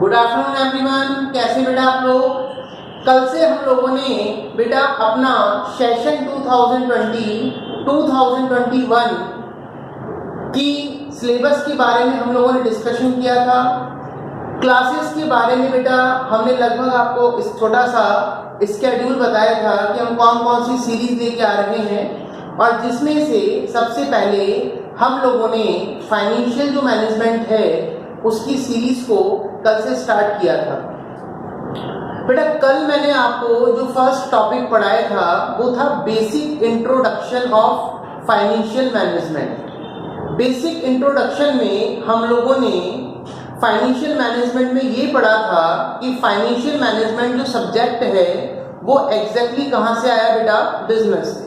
Good afternoon everyone, कैसे बेटा आप लोग। कल से हम लोगों ने बेटा अपना सेशन 2020-2021 की सिलेबस के बारे में हम लोगों ने डिस्कशन किया था। क्लासेस के बारे में बेटा हमने लगभग आपको इस छोटा सा स्केड्यूल बताया था कि हम कौन कौन सी सीरीज लेके आ रहे हैं, और जिसमें से सबसे पहले हम लोगों ने फाइनेंशियल जो मैनेजमेंट है उसकी सीरीज को कल से स्टार्ट किया था। बेटा कल मैंने आपको जो फर्स्ट टॉपिक पढ़ाया था वो था basic introduction of financial management. Basic introduction में हम लोगों ने फाइनेंशियल मैनेजमेंट में ये पढ़ा था कि फाइनेंशियल मैनेजमेंट जो सब्जेक्ट है वो एग्जैक्टली कहाँ से आया बेटा, बिजनेस से।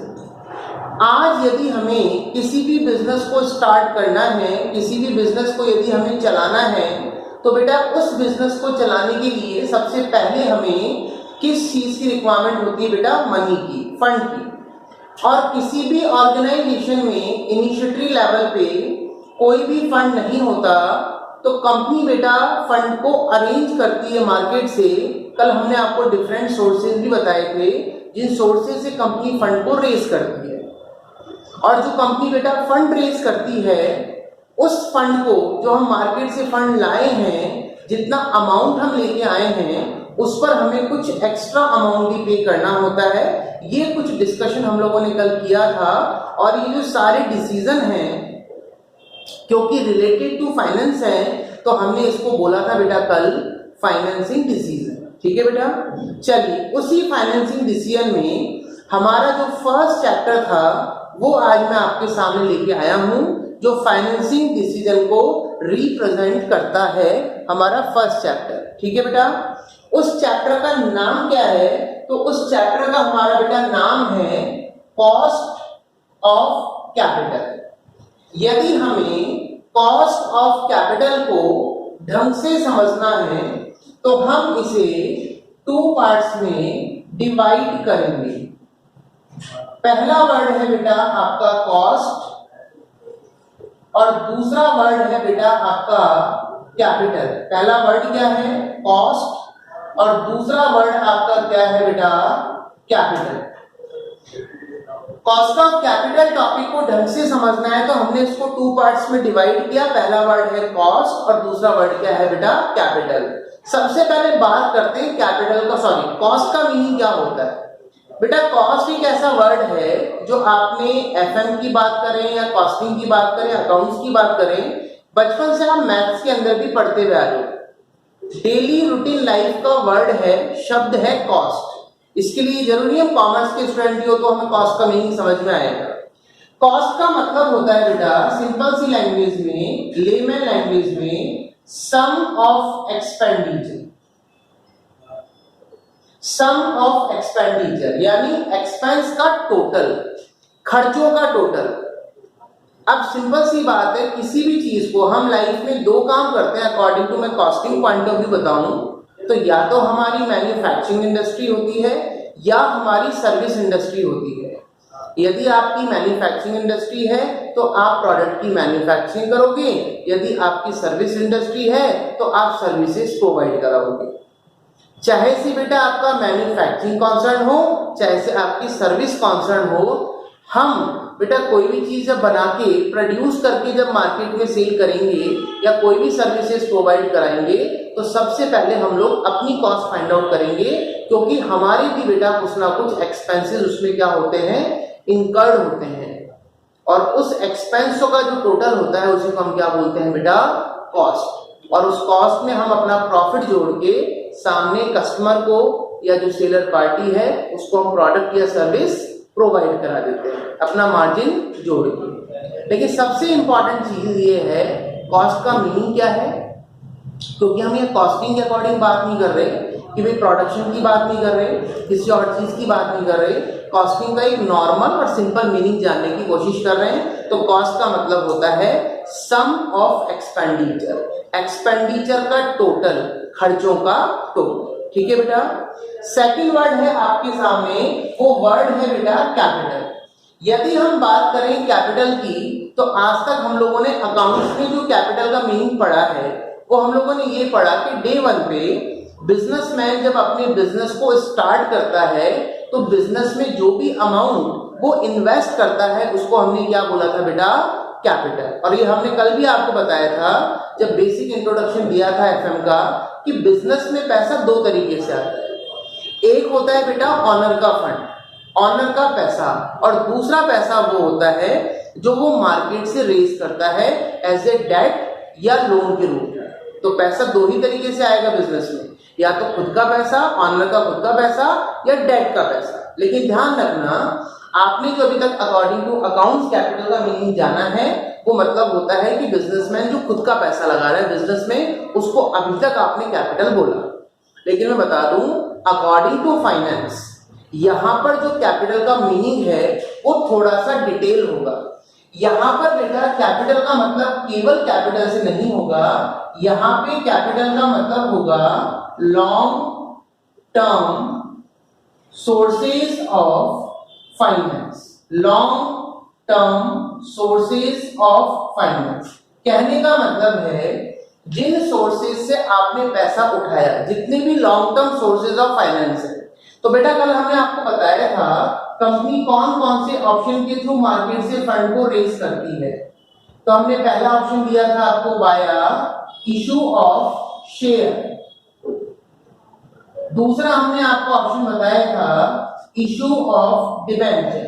आज यदि हमें किसी भी बिजनेस को स्टार्ट करना है, किसी भी बिजनेस को यदि हमें चलाना है, तो बेटा उस बिजनेस को चलाने के लिए सबसे पहले हमें किस चीज की रिक्वायरमेंट होती है बेटा, मनी की, फंड की। और किसी भी ऑर्गेनाइजेशन में इनिशिएटरी लेवल पे कोई भी फंड नहीं होता तो कंपनी बेटा फंड को अरेंज करती है मार्केट से। कल हमने आपको डिफरेंट सोर्सेज भी बताए थे जिन सोर्सेज से कंपनी फंड को रेज करती है, और जो कंपनी बेटा फंड रेज करती है उस फंड को, जो हम मार्केट से फंड लाए हैं, जितना अमाउंट हम लेके आए हैं उस पर हमें कुछ एक्स्ट्रा अमाउंट भी पे करना होता है। ये कुछ डिस्कशन हम लोगों ने कल किया था, और ये जो सारे डिसीजन हैं क्योंकि रिलेटेड टू फाइनेंस है तो हमने इसको बोला था बेटा कल फाइनेंसिंग डिसीजन। ठीक है बेटा, चलिए उसी फाइनेंसिंग डिसीजन में हमारा जो फर्स्ट चैप्टर था वो आज मैं आपके सामने लेके आया हूं, जो फाइनेंसिंग डिसीजन को रिप्रेजेंट करता है, हमारा फर्स्ट चैप्टर। ठीक है बेटा, उस चैप्टर का नाम क्या है, तो उस चैप्टर का हमारा बेटा नाम है कॉस्ट ऑफ कैपिटल। यदि हमें कॉस्ट ऑफ कैपिटल को ढंग से समझना है तो हम इसे 2 पार्ट्स में डिवाइड करेंगे। पहला वर्ड है बेटा आपका कॉस्ट, और दूसरा वर्ड है बेटा आपका कैपिटल। पहला वर्ड क्या है, कॉस्ट, और दूसरा वर्ड आपका क्या है बेटा, capital. Cost of capital topic को ढंग से समझना है तो हमने इसको 2 पार्ट्स में डिवाइड किया। पहला वर्ड है कॉस्ट और दूसरा वर्ड क्या है बेटा, कैपिटल। सबसे पहले बात करते हैं कैपिटल का, सॉरी कॉस्ट का मीनिंग क्या होता है। बेटा कॉस्ट एक ऐसा वर्ड है जो आपने एफएम की बात करें या कॉस्टिंग की बात करें, अकाउंट्स की बात करें, बचपन से आप मैथ्स के अंदर भी पढ़ते हुए आ रहे हो। डेली रूटीन लाइफ का वर्ड है, शब्द है कॉस्ट। इसके लिए जरूरी है कॉमर्स के स्टूडेंट हो तो हमें कॉस्ट का मीनिंग समझ में आएगा। कॉस्ट का मतलब होता है बेटा सिंपल सी लैंग्वेज में, लेमन लैंग्वेज में, sum of expenditure. Sum of expenditure यानी एक्सपेंस का टोटल, खर्चों का टोटल। अब सिंपल सी बात है, किसी भी चीज को हम लाइफ में 2 काम करते हैं अकॉर्डिंग टू मैं कॉस्टिंग पॉइंट ऑफ व्यू बताऊं तो या तो हमारी मैन्युफैक्चरिंग इंडस्ट्री होती है या हमारी सर्विस इंडस्ट्री होती है। यदि आपकी मैन्युफैक्चरिंग इंडस्ट्री है तो आप प्रोडक्ट की मैन्युफैक्चरिंग करोगे, यदि आपकी सर्विस इंडस्ट्री है तो आप सर्विसेज प्रोवाइड कराओगे। चाहे से बेटा आपका मैन्युफैक्चरिंग कॉन्सर्न हो, चाहे से आपकी सर्विस कॉन्सर्न हो, हम बेटा कोई भी चीज जब बना के प्रोड्यूस करके जब मार्केट में सेल करेंगे या कोई भी सर्विसेज प्रोवाइड कराएंगे तो सबसे पहले हम लोग अपनी कॉस्ट फाइंड आउट करेंगे, क्योंकि हमारे भी बेटा कुछ ना कुछ एक्सपेंसेस उसमें क्या होते हैं, इनकर्ड होते हैं, और उस एक्सपेंसों का जो टोटल होता है उसी को हम क्या बोलते हैं बेटा, कॉस्ट। और उस कॉस्ट में हम अपना प्रॉफिट जोड़ के सामने कस्टमर को या जो सेलर पार्टी है उसको हम प्रोडक्ट या सर्विस प्रोवाइड करा देते हैं अपना मार्जिन जोड़ के। लेकिन सबसे इंपॉर्टेंट चीज ये है कॉस्ट का मीनिंग क्या है, क्योंकि हम ये कॉस्टिंग के अकॉर्डिंग बात नहीं कर रहे कि भाई प्रोडक्शन की बात नहीं कर रहे, किसी और चीज की बात नहीं कर रहे। कॉस्टिंग का एक नॉर्मल और सिंपल मीनिंग जानने की कोशिश कर रहे हैं। तो कॉस्ट का मतलब होता है सम ऑफ एक्सपेंडिचर, एक्सपेंडिचर का टोटल, खर्चों का टोटल। ठीक है बेटा, सेकंड वर्ड है आपके सामने, वो वर्ड है बेटा कैपिटल। यदि हम बात करें कैपिटल की तो आज तक हम लोगों ने अकाउंट्स में जो कैपिटल का मीनिंग पढ़ा है वो हम लोगों ने ये पढ़ा कि डे 1 पे बिजनेसमैन जब अपने बिजनेस को स्टार्ट करता है तो बिजनेस में जो भी अमाउंट वो इन्वेस्ट करता है उसको हमने क्या बोला था बेटा, कैपिटल। और ये हमने कल भी आपको बताया था जब बेसिक इंट्रोडक्शन दिया था एफएम का कि बिजनेस में पैसा दो तरीके से आता है। एक होता है बेटा ऑनर का फंड, ऑनर का पैसा, और दूसरा पैसा वो होता है जो वो मार्केट से रेज करता है एज ए डेट या लोन के रूप में। तो पैसा दो ही तरीके से आएगा बिजनेस में, या तो खुद का पैसा, ऑनर का खुद का पैसा, या डेट का पैसा। लेकिन ध्यान रखना, आपने जो अभी तक अकॉर्डिंग टू अकाउंट्स कैपिटल का मीनिंग जाना है वो मतलब होता है कि बिजनेसमैन जो खुद का पैसा लगा रहा है बिजनेस में उसको अभी तक आपने कैपिटल बोला। लेकिन मैं बता दूं अकॉर्डिंग टू फाइनेंस यहां पर जो कैपिटल का मीनिंग है वो थोड़ा सा डिटेल होगा। यहां पर बेटा कैपिटल का मतलब केवल कैपिटल से नहीं होगा, यहां पे कैपिटल का मतलब होगा long term sources of finance, long term sources of finance. कहने का मतलब है जिन सोर्सेज से आपने पैसा उठाया, जितने भी long term sources of finance है। तो बेटा कल हमने आपको बताया था कंपनी कौन कौन से ऑप्शन के थ्रू मार्केट से फंड को रेज करती है। तो हमने पहला ऑप्शन दिया था आपको वाया इशू ऑफ शेयर, दूसरा हमने आपको ऑप्शन बताया था इशू ऑफ डिबेंचर,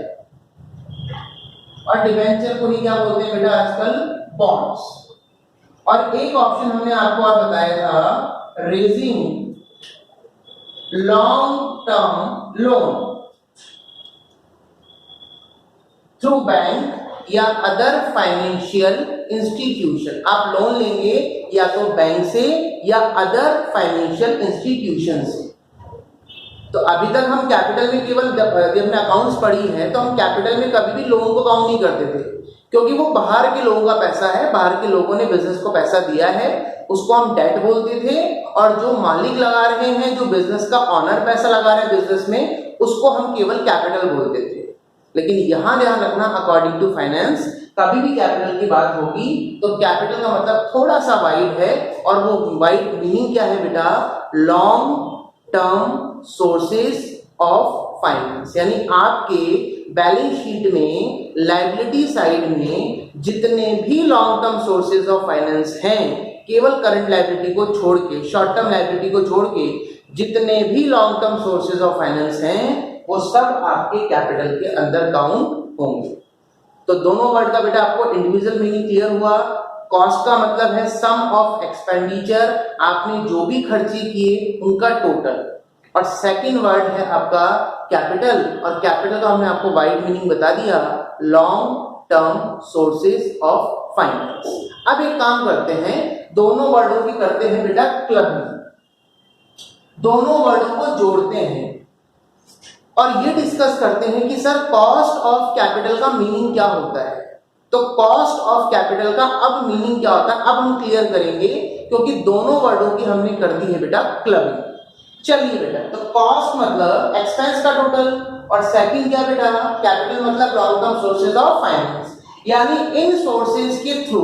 और डिबेंचर को ही क्या बोलते हैं बेटा आजकल, बॉन्ड्स। और एक ऑप्शन हमने आपको और बताया था raising long term loan through bank या अदर फाइनेंशियल इंस्टीट्यूशन। आप लोन लेंगे या तो बैंक से या अदर फाइनेंशियल इंस्टीट्यूशन से। तो अभी तक हम कैपिटल में केवल जब हमने अकाउंट्स पढ़ी है तो हम कैपिटल में कभी भी लोगों को काउंट नहीं करते थे, क्योंकि वो बाहर के लोगों का पैसा है, बाहर के लोगों ने बिजनेस को पैसा दिया है, उसको हम डेट बोलते थे। और जो मालिक लगा रहे हैं, जो बिजनेस का ऑनर पैसा लगा रहे हैं बिजनेस में, उसको हम केवल कैपिटल बोलते थे। लेकिन यहां ध्यान रखना अकॉर्डिंग टू फाइनेंस कभी भी कैपिटल की बात होगी तो कैपिटल का मतलब थोड़ा सा वाइड है, और वो वाइड मीनिंग क्या है बेटा, long term sources of finance. यानी आपके बैलेंस शीट में लायबिलिटी साइड में जितने भी long term sources of finance हैं, केवल करंट लायबिलिटी को छोड़ के, शॉर्ट टर्म लायबिलिटी को छोड़ के जितने भी long term sources of finance हैं वो सब आपके कैपिटल के अंदर काउंट होंगे। तो दोनों वर्ड का बेटा आपको इंडिविजुअल मीनिंग क्लियर हुआ। कॉस्ट का मतलब है सम ऑफ एक्सपेंडिचर, आपने जो भी खर्चे किए उनका टोटल। और सेकंड वर्ड है आपका कैपिटल, और कैपिटल का हमने आपको वाइड मीनिंग बता दिया, long term sources of finance. अब एक काम करते हैं, दोनों वर्डों की करते हैं बेटा क्लबिंग, दोनों वर्डों को जोड़ते हैं और ये डिस्कस करते हैं कि सर कॉस्ट ऑफ कैपिटल का मीनिंग क्या होता है। तो कॉस्ट ऑफ कैपिटल का अब मीनिंग क्या होता है अब हम क्लियर करेंगे, क्योंकि दोनों वर्डों की हमने कर दी है बेटा क्लबिंग। चलिए बेटा, तो कॉस्ट मतलब एक्सपेंस का टोटल, और सेकंड क्या बेटा, कैपिटल मतलब long term sources of finance. यानी इन सोर्सेज के थ्रू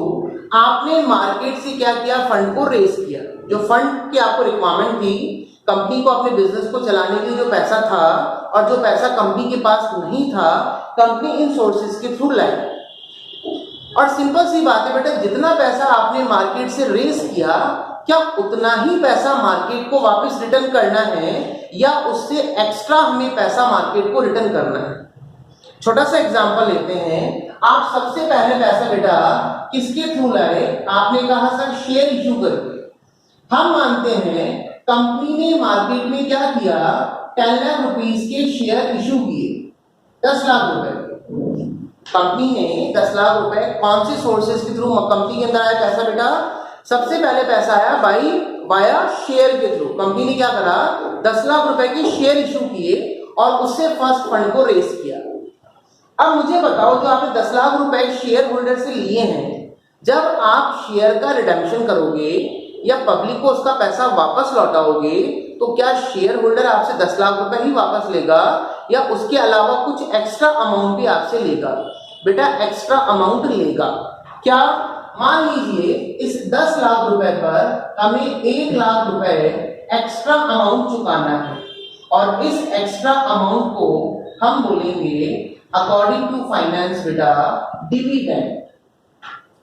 आपने मार्केट से क्या किया, फंड को रेज किया। जो फंड की आपको रिक्वायरमेंट थी, कंपनी को अपने बिजनेस को चलाने के लिए जो पैसा था, और जो पैसा कंपनी के पास नहीं था, कंपनी इन सोर्सेज के थ्रू लाई। और सिंपल सी बात है बेटा, जितना पैसा आपने मार्केट से रेज किया, क्या उतना ही पैसा मार्केट को वापस रिटर्न करना है, या उससे एक्स्ट्रा हमें पैसा मार्केट को रिटर्न करना है। छोटा सा एग्जांपल लेते हैं। आप सबसे पहले पैसा बेटा किसके थ्रू लाए, आपने कहा सर शेयर इशू करके। हम मानते हैं कंपनी ने मार्केट में क्या किया, 10 लाख रुपीस के शेयर इशू किए, 10 लाख रुपए। कंपनी ने 10 लाख रुपए कौन से सोर्सेज के थ्रू कंपनी के अंदर आया पैसा बेटा, सबसे पहले पैसा आया वाया शेयर के थ्रू। कंपनी ने क्या करा, 10 लाख रुपए के शेयर इशू किए और उससे फर्स्ट फंड को रेज किया। अब मुझे बताओ, जो आपने 10 लाख रुपए शेयर होल्डर से लिए हैं, जब आप शेयर का रिडेम्पशन करोगे या पब्लिक को उसका पैसा वापस लौटाओगे, तो क्या शेयर होल्डर आपसे 10 लाख रुपए ही वापस लेगा, या उसके अलावा कुछ एक्स्ट्रा अमाउंट भी आपसे लेगा? बेटा एक्स्ट्रा अमाउंट लेगा। क्या मान लीजिए इस 10 लाख रुपए पर हमें 1 लाख रुपए एक्स्ट्रा अमाउंट चुकाना है और इस एक्स्ट्रा अमाउंट को हम बोलेंगे अकॉर्डिंग टू फाइनेंस बेटा डिविडेंड।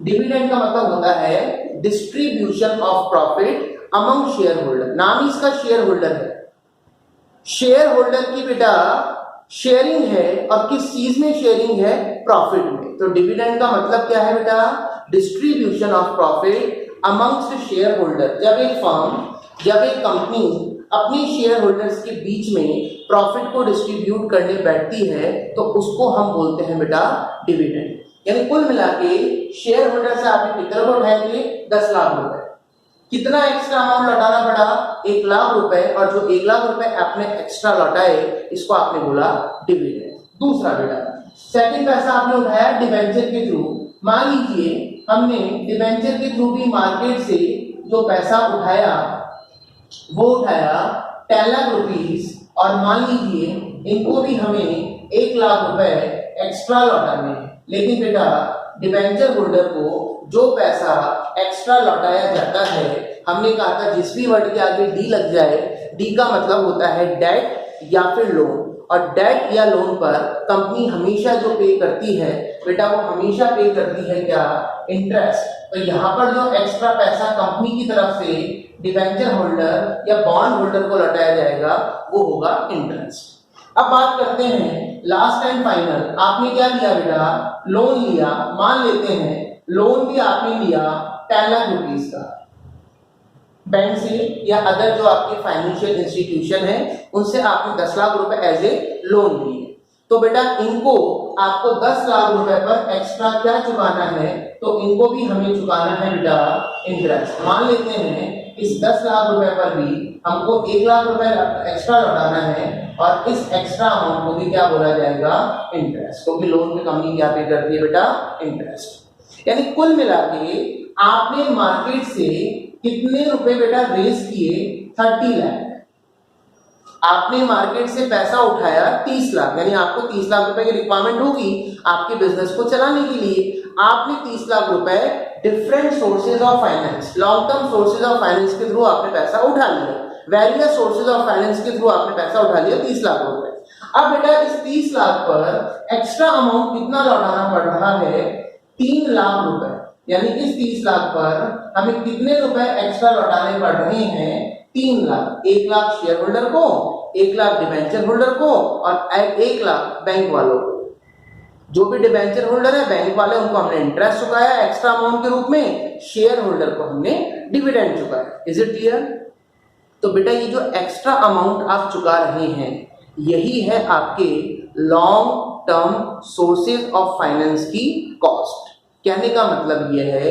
डिविडेंड का मतलब होता है distribution of profit among share holder. नाम ही इसका शेयर होल्डर है। शेयर होल्डर की बेटा शेयरिंग है और किस चीज में शेयरिंग है? प्रॉफिट में। तो डिविडेंड का मतलब क्या है बेटा? Distribution of profit amongst share holder. जब एक फर्म, जब एक कंपनी अपनी शेयर होल्डर्स के बीच में प्रॉफिट को डिस्ट्रीब्यूट करने बैठती है तो उसको हम बोलते हैं बेटा डिविडेंड। यानी कुल मिला के शेयर होल्डर से आपने कितना रुपए उठाए थे? 10 लाख रुपए। कितना एक्स्ट्रा अमाउंट लौटाना पड़ा? 1 लाख रुपए। और जो 1 लाख रुपए आपने एक्स्ट्रा लौटाए इसको आपने बोला डिविडेंड। दूसरा बेटा सेकंड पैसा आपने उठाया डिबेंचर के थ्रू। मान लीजिए हमने डिबेंचर के थ्रू भी मार्केट से जो पैसा उठाया वो उठाया 10 लाख रुपीस और मान लीजिए इनको भी हमें 1 लाख रुपए एक्स्ट्रा लौटाने हैं। लेकिन बेटा डिबेंचर होल्डर को जो पैसा एक्स्ट्रा लौटाया जाता है, हमने कहा था जिस भी वर्ड के आगे डी लग जाए, डी का मतलब होता है डेट या फिर लोन। और डेट या लोन पर कंपनी हमेशा जो पे करती है बेटा वो हमेशा पे करती है क्या? इंटरेस्ट। तो यहाँ पर जो एक्स्ट्रा पैसा कंपनी की तरफ से डिबेंचर होल्डर या बॉन्ड होल्डर को लौटाया जाएगा वो होगा इंटरेस्ट। अब बात करते हैं लास्ट एंड फाइनल। आपने क्या लिया बेटा? लोन लिया। मान लेते हैं लोन भी आपने लिया 10 लाख रुपीस का बैंक से या अदर जो आपके फाइनेंशियल इंस्टीट्यूशन है उनसे आपने 10 लाख रुपए एज ए लोन लिए। तो बेटा इनको आपको 10 लाख रुपए पर एक्स्ट्रा क्या चुकाना है? तो इनको भी हमें चुकाना है बेटा इंटरेस्ट। मान लेते हैं इस 10 लाख रुपए पर भी हमको 1 लाख रुपए एक्स्ट्रा लौटाना है और इस एक्स्ट्रा अमाउंट को भी क्या बोला जाएगा? इंटरेस्ट। क्योंकि लोन पे कंपनी क्या पे करती है बेटा? इंटरेस्ट। यानी कुल मिला के आपने मार्केट से कितने रुपए बेटा रेस किए? 30 लाख। आपने मार्केट से पैसा उठाया 30 लाख, यानी आपको 30 लाख रुपए की रिक्वायरमेंट होगी आपके बिजनेस को चलाने के लिए। आपने 30 लाख रुपए different sources of finance, long term sources of finance के थ्रू आपने पैसा उठा लिया। वेरियस सोर्सेज ऑफ फाइनेंस के थ्रू आपने पैसा उठा लिया 30 लाख रुपए। अब बेटा इस 30 लाख पर एक्स्ट्रा अमाउंट कितना लौटाना पड़ रहा है? 3 लाख रुपए। यानी इस 30 लाख पर हमें कितने रुपए एक्स्ट्रा लौटाने पड़ रहे हैं? 3 लाख। 1 लाख शेयर होल्डर को, 1 लाख डिबेंचर होल्डर को और 1 लाख बैंक वालों को। जो भी डिबेंचर होल्डर है, बैंक वाले, उनको हमने इंटरेस्ट चुकाया एक्स्ट्रा अमाउंट के रूप में, शेयर होल्डर को हमने डिविडेंड चुकाया। Is it clear? तो बेटा ये जो एक्स्ट्रा अमाउंट आप चुका रहे हैं यही है आपके long term sources of finance की कॉस्ट। कहने का मतलब यह है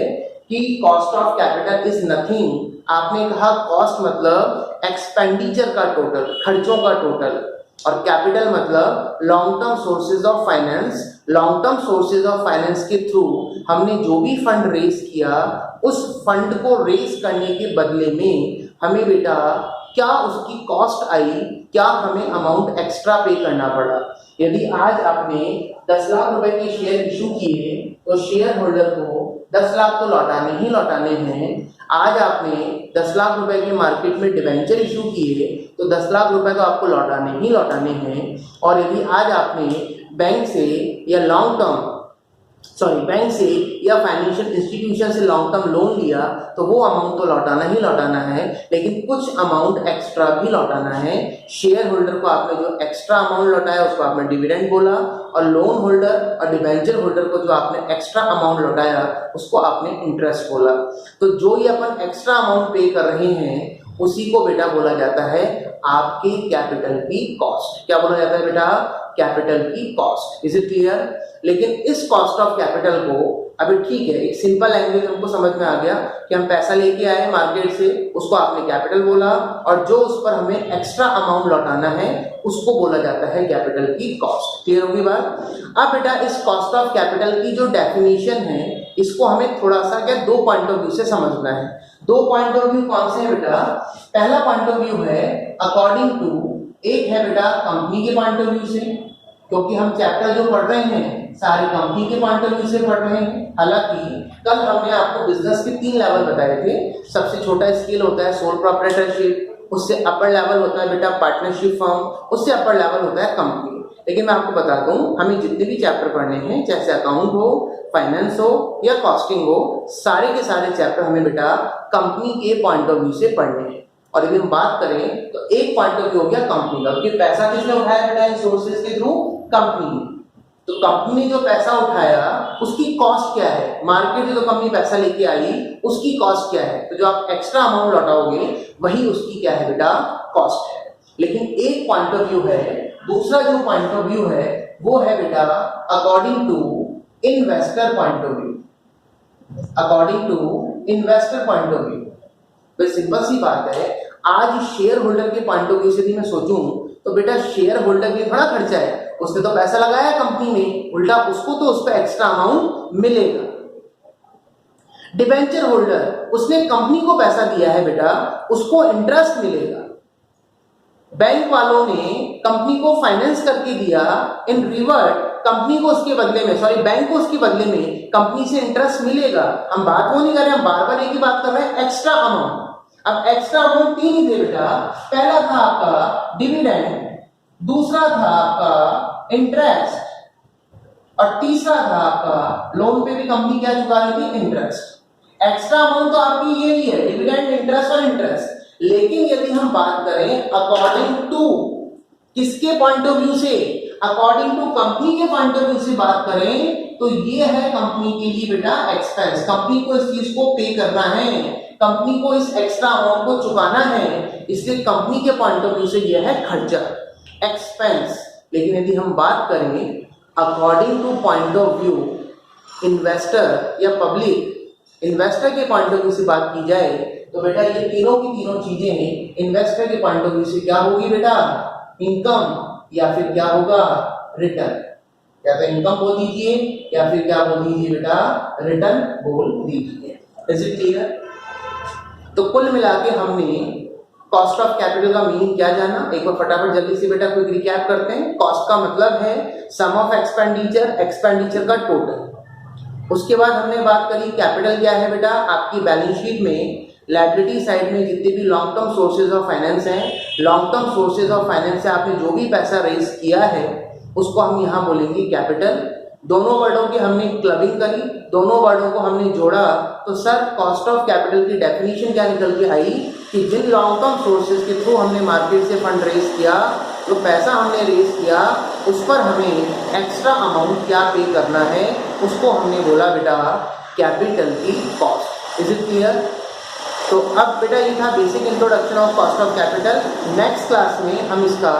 कि cost of capital is nothing. आपने कहा कॉस्ट मतलब एक्सपेंडिचर का टोटल, खर्चों का टोटल, और कैपिटल मतलब long term sources of finance. Long term sources of finance के थ्रू हमने जो भी फंड रेज किया उस फंड को रेज करने के बदले में हमें बेटा क्या उसकी कॉस्ट आई, क्या हमें अमाउंट एक्स्ट्रा पे करना पड़ा। यदि आज आपने 10 लाख रुपए के शेयर इशू किए तो शेयर होल्डर को 10 लाख तो लौटाने ही लौटाने हैं। आज आपने 10 लाख रुपए के मार्केट में डिबेंचर इशू किए तो 10 लाख रुपए तो आपको लौटाने ही लौटाने हैं। और यदि आज आपने बैंक से या बैंक से या फाइनेंशियल इंस्टीट्यूशन से लॉन्ग टर्म लोन लिया तो वो अमाउंट तो लौटाना ही लौटाना है, लेकिन कुछ अमाउंट एक्स्ट्रा भी लौटाना है। शेयर होल्डर को आपने जो एक्स्ट्रा अमाउंट लौटाया उसको आपने डिविडेंड बोला, और लोन होल्डर और डिबेंचर होल्डर को जो आपने एक्स्ट्रा अमाउंट लौटाया उसको आपने इंटरेस्ट बोला। तो जो ये अपन एक्स्ट्रा अमाउंट पे कर रहे हैं उसी को बेटा बोला जाता है आपके कैपिटल की कॉस्ट। क्या बोला जाता है बेटा? कैपिटल की कॉस्ट। Is it clear? लेकिन इस कॉस्ट ऑफ कैपिटल को अभी ठीक है, एक सिंपल लैंग्वेज हमको समझ में आ गया कि हम पैसा लेके आए मार्केट से, उसको आपने कैपिटल बोला, और जो उस पर हमें एक्स्ट्रा अमाउंट लौटाना है उसको बोला जाता है कैपिटल की कॉस्ट। क्लियर होगी बात? अब बेटा इस कॉस्ट ऑफ कैपिटल की जो डेफिनेशन है इसको हमें थोड़ा सा क्या 2 पॉइंट ऑफ व्यू से समझना है। 2 पॉइंट ऑफ व्यू कौन से हैं बेटा? पहला पॉइंट ऑफ व्यू है अकॉर्डिंग टू, एक है बेटा कंपनी के पॉइंट ऑफ व्यू से, क्योंकि हम चैप्टर जो पढ़ रहे हैं सारी कंपनी के पॉइंट ऑफ व्यू से पढ़ रहे हैं। हालांकि कल हमने आपको बिजनेस के 3 लेवल बताए थे। सबसे छोटा स्केल होता है सोल प्रोप्राइटरशिप, उससे अपर लेवल होता है बेटा पार्टनरशिप फर्म, उससे अपर लेवल होता है कंपनी। लेकिन मैं आपको बता दूं, हमें जितने भी चैप्टर पढ़ने हैं, चाहे अकाउंट हो, फाइनेंस हो या कॉस्टिंग हो, सारे के सारे चैप्टर हमें बेटा कंपनी के पॉइंट ऑफ व्यू से पढ़ने हैं। और यदि हम बात करें तो एक पॉइंट ऑफ व्यू हो गया कंपनी का, क्योंकि पैसा किसने उठाया बेटा इन सोर्सेज के थ्रू? कंपनी ने। तो कंपनी ने जो पैसा उठाया उसकी कॉस्ट क्या है? मार्केट में जो कंपनी पैसा लेके आई उसकी कॉस्ट क्या है? तो जो आप एक्स्ट्रा अमाउंट लौटाओगे वही उसकी क्या है बेटा? कॉस्ट है। लेकिन एक पॉइंट ऑफ व्यू है, दूसरा जो पॉइंट ऑफ व्यू है वो है बेटा according to investor point of view. According to investor point of view. तो सिंपल सी बात है, आज शेयर होल्डर के पॉइंट ऑफ व्यू से भी मैं सोचूं तो बेटा शेयर होल्डर के लिए थोड़ा खर्चा है, उसने तो पैसा लगाया कंपनी में, उल्टा उसको तो उस पर एक्स्ट्रा अमाउंट मिलेगा। डिबेंचर होल्डर, उसने कंपनी को पैसा दिया है बेटा, उसको इंटरेस्ट मिलेगा। बैंक वालों ने कंपनी को फाइनेंस करके दिया, इन रिवर्ट कंपनी को उसके बदले में, सॉरी बैंक को उसके बदले में कंपनी से इंटरेस्ट मिलेगा। हम बात वो नहीं कर रहे, हम बार बार एक ही बात कर रहे हैं, एक्स्ट्रा अमाउंट। अब एक्स्ट्रा अमाउंट 3 ही थे बेटा। पहला था आपका डिविडेंड, दूसरा था आपका इंटरेस्ट और तीसरा था आपका लोन पे भी कंपनी क्या चुका रही थी? इंटरेस्ट। एक्स्ट्रा अमाउंट तो आपकी ये ही है, डिविडेंड, इंटरेस्ट और इंटरेस्ट। लेकिन यदि हम बात करें अकॉर्डिंग टू किसके पॉइंट ऑफ व्यू से? अकॉर्डिंग टू कंपनी के पॉइंट ऑफ व्यू से बात करें तो ये है कंपनी के लिए बेटा एक्सपेंस। कंपनी को इस चीज को पे करना है, कंपनी को इस एक्स्ट्रा अमाउंट को चुकाना है, इसलिए कंपनी के पॉइंट ऑफ व्यू से यह है खर्चा, एक्सपेंस। लेकिन यदि हम बात करें according two point of view investor या पब्लिक, इन्वेस्टर के पॉइंट ऑफ व्यू से बात की जाए तो बेटा ये तीनों की तीनों चीजें इन्वेस्टर के पॉइंट ऑफ व्यू से क्या होगी बेटा? इनकम या फिर क्या होगा? रिटर्न। या तो इनकम बोल दीजिए या फिर क्या बोल दीजिए बेटा? रिटर्न बोल दीजिए। Is it clear? तो कुल मिला के हमने कॉस्ट ऑफ कैपिटल का मीनिंग क्या जाना, एक बार फटाफट जल्दी से बेटा क्विक रिकैप करते हैं। कॉस्ट का मतलब है सम ऑफ एक्सपेंडिचर, एक्सपेंडिचर का टोटल। उसके बाद हमने बात करी कैपिटल क्या है बेटा? आपकी बैलेंस शीट में लायबिलिटी साइड में जितने भी long term sources of finance हैं, long term sources of finance से आपने जो भी पैसा रेज किया है उसको हम यहाँ बोलेंगे कैपिटल। दोनों वर्डों की हमने क्लबिंग करी, दोनों वर्डों को हमने जोड़ा, तो सर कॉस्ट ऑफ कैपिटल की डेफिनेशन क्या निकल के आई कि जिन लॉन्ग टर्म सोर्सेज के थ्रू हमने मार्केट से फंड रेज किया, जो पैसा हमने रेज किया उस पर हमें एक्स्ट्रा अमाउंट क्या पे करना है, उसको हमने बोला बेटा कैपिटल की कॉस्ट। Is it clear? तो अब बेटा ये था basic introduction of cost of capital. Next class में हम इसका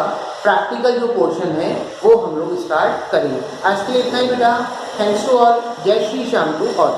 प्रैक्टिकल जो पोर्शन है वो हम लोग स्टार्ट करेंगे। आज के लिए इतना ही बेटा। Thanks to all. जय श्री श्याम टू ऑल।